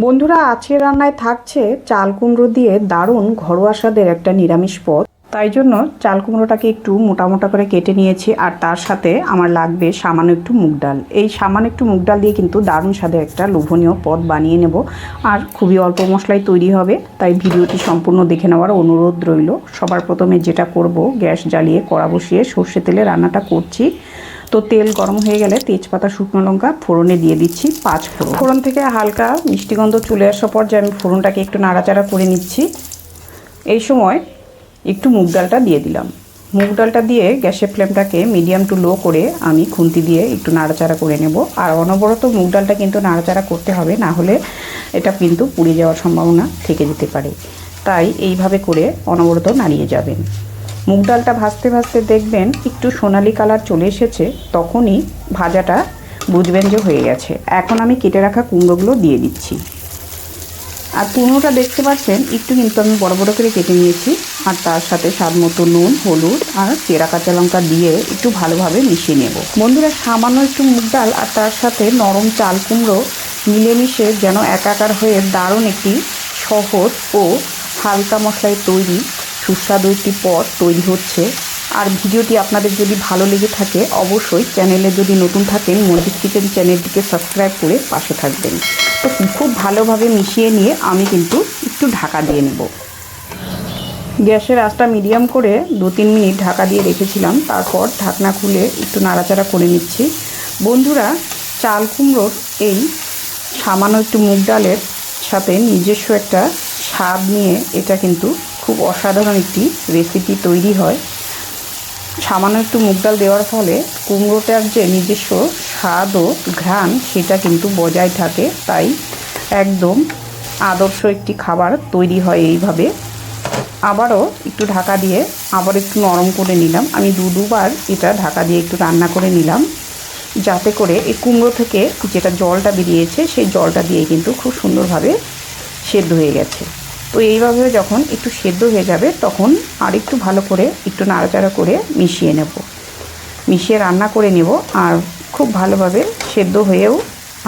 বন্ধুরা, আজকের রান্নায় থাকছে চাল কুমড়ো দিয়ে দারুণ ঘরোয়া স্বাদের একটা নিরামিষ পদ। তাই জন্য চাল কুমড়োটাকে একটু মোটা মোটা করে কেটে নিয়েছি, আর তার সাথে আমার লাগবে সামান্য একটু মুগ ডাল। এই সামান্য একটু মুগ ডাল দিয়ে কিন্তু দারুণ স্বাদের একটা লোভনীয় পদ বানিয়ে নেব, আর খুবই অল্প মশলায় তৈরি হবে। তাই ভিডিওটি সম্পূর্ণ দেখে নেওয়ার অনুরোধ রইল। সবার প্রথমে যেটা করব, গ্যাস জ্বালিয়ে কড়া বসিয়ে সর্ষে তেলে রান্নাটা করছি। তো তেল গরম হয়ে গেলে তেজপাতা, শুকনো লঙ্কা ফোড়নে দিয়ে দিচ্ছি 5 ফোড়ন। ফোড়ন থেকে হালকা মিষ্টি গন্ধ চলে আসার পর যে আমি ফোড়নটাকে একটু নাড়াচাড়া করে নিচ্ছি। এই সময় একটু মুগ ডালটা দিয়ে দিলাম। মুগ ডালটা দিয়ে গ্যাসের ফ্লেমটাকে মিডিয়াম টু লো করে আমি খুন্তি দিয়ে একটু নাড়াচাড়া করে নেব। আর অনবরত মুগ ডালটা কিন্তু নাড়াচাড়া করতে হবে, না হলে এটা কিন্তু পুড়ে যাওয়ার সম্ভাবনা থেকে যেতে পারে। তাই এইভাবে করে অনবরত নাড়িয়ে যাবেন। মুগ ডালটা ভাজতে ভাজতে দেখবেন একটু সোনালি কালার চলে এসেছে, তখনই ভাজাটা বুঝবেন যে হয়ে গেছে। এখন আমি কেটে রাখা কুমড়োগুলো দিয়ে দিচ্ছি। আর কুমড়োটা দেখতে পাচ্ছেন একটু কিন্তু আমি বড় বড় করে কেটে নিয়েছি, আর তার সাথে স্বাদ মতো নুন, হলুদ আর চেরা কাঁচা লঙ্কা দিয়ে একটু ভালোভাবে মিশিয়ে নেব। বন্ধুরা, সামান্য একটু মুগ ডাল আর তার সাথে নরম চাল কুমড়ো মিলেমিশে যেন একাকার হয়ে দারুণ একটি সহজ ও হালকা মশলায় তৈরি সুস্বাদু একটি পদ তৈরি হচ্ছে। আর ভিডিওটি আপনাদের যদি ভালো লেগে থাকে, অবশ্যই চ্যানেলে যদি নতুন থাকেন মন্দির কিচেন চ্যানেলটিকে সাবস্ক্রাইব করে পাশে থাকবেন। তো খুব ভালোভাবে মিশিয়ে নিয়ে আমি কিন্তু একটু ঢাকা দিয়ে নেব। গ্যাসের আঁচটা মিডিয়াম করে 2-3 মিনিট ঢাকা দিয়ে রেখেছিলাম। তারপর ঢাকনা খুলে একটু নাড়াচাড়া করে নিচ্ছি। বন্ধুরা, চাল কুমড়োর এই সামান্য একটু মুগ ডালের সাথে নিজস্ব একটা স্বাদ নিয়ে এটা কিন্তু খুব অসাধারণ একটি রেসিপি তৈরি হয়। সামান্য একটু মুগ ডাল দেওয়ার ফলে কুমড়োটার যে নিজস্ব স্বাদ ও ঘ্রাণ সেটা কিন্তু বজায় থাকে। তাই একদম আদর্শ একটি খাবার তৈরি হয় এইভাবে। আবারও একটু ঢাকা দিয়ে আবার একটু নরম করে নিলাম। আমি দুবার এটা ঢাকা দিয়ে একটু রান্না করে নিলাম, যাতে করে এই কুমড়ো থেকে যেটা জলটা বেরিয়েছে সেই জলটা দিয়ে কিন্তু খুব সুন্দরভাবে সেদ্ধ হয়ে গেছে। তো এইভাবে যখন একটু সেদ্ধ হয়ে যাবে তখন আর একটু ভালো করে একটু নাড়াচাড়া করে মিশিয়ে রান্না করে নেব। আর খুব ভালোভাবে সেদ্ধ হয়েও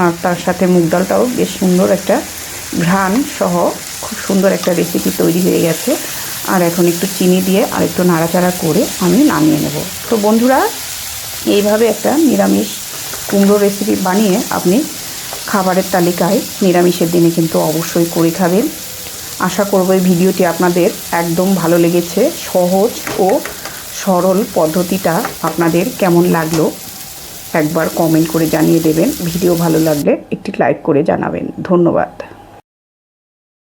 আর তার সাথে মুগ ডালটাও বেশ সুন্দর একটা ঘ্রাণ সহ খুব সুন্দর একটা রেসিপি তৈরি হয়ে গেছে। আর এখন একটু চিনি দিয়ে আর একটু নাড়াচাড়া করে আমি নামিয়ে নেব। তো বন্ধুরা, এইভাবে একটা নিরামিষ কুমড়ো রেসিপি বানিয়ে আপনি খাবারের তালিকায় নিরামিষের দিনে কিন্তু অবশ্যই করে খাবেন। আশা করব এই ভিডিওটি আপনাদের একদম ভালো লেগেছে। সহজ ও সরল পদ্ধতিটা আপনাদের কেমন লাগলো একবার কমেন্ট করে জানিয়ে দেবেন। ভিডিও ভালো লাগলে একটি লাইক করে জানাবেন। ধন্যবাদ।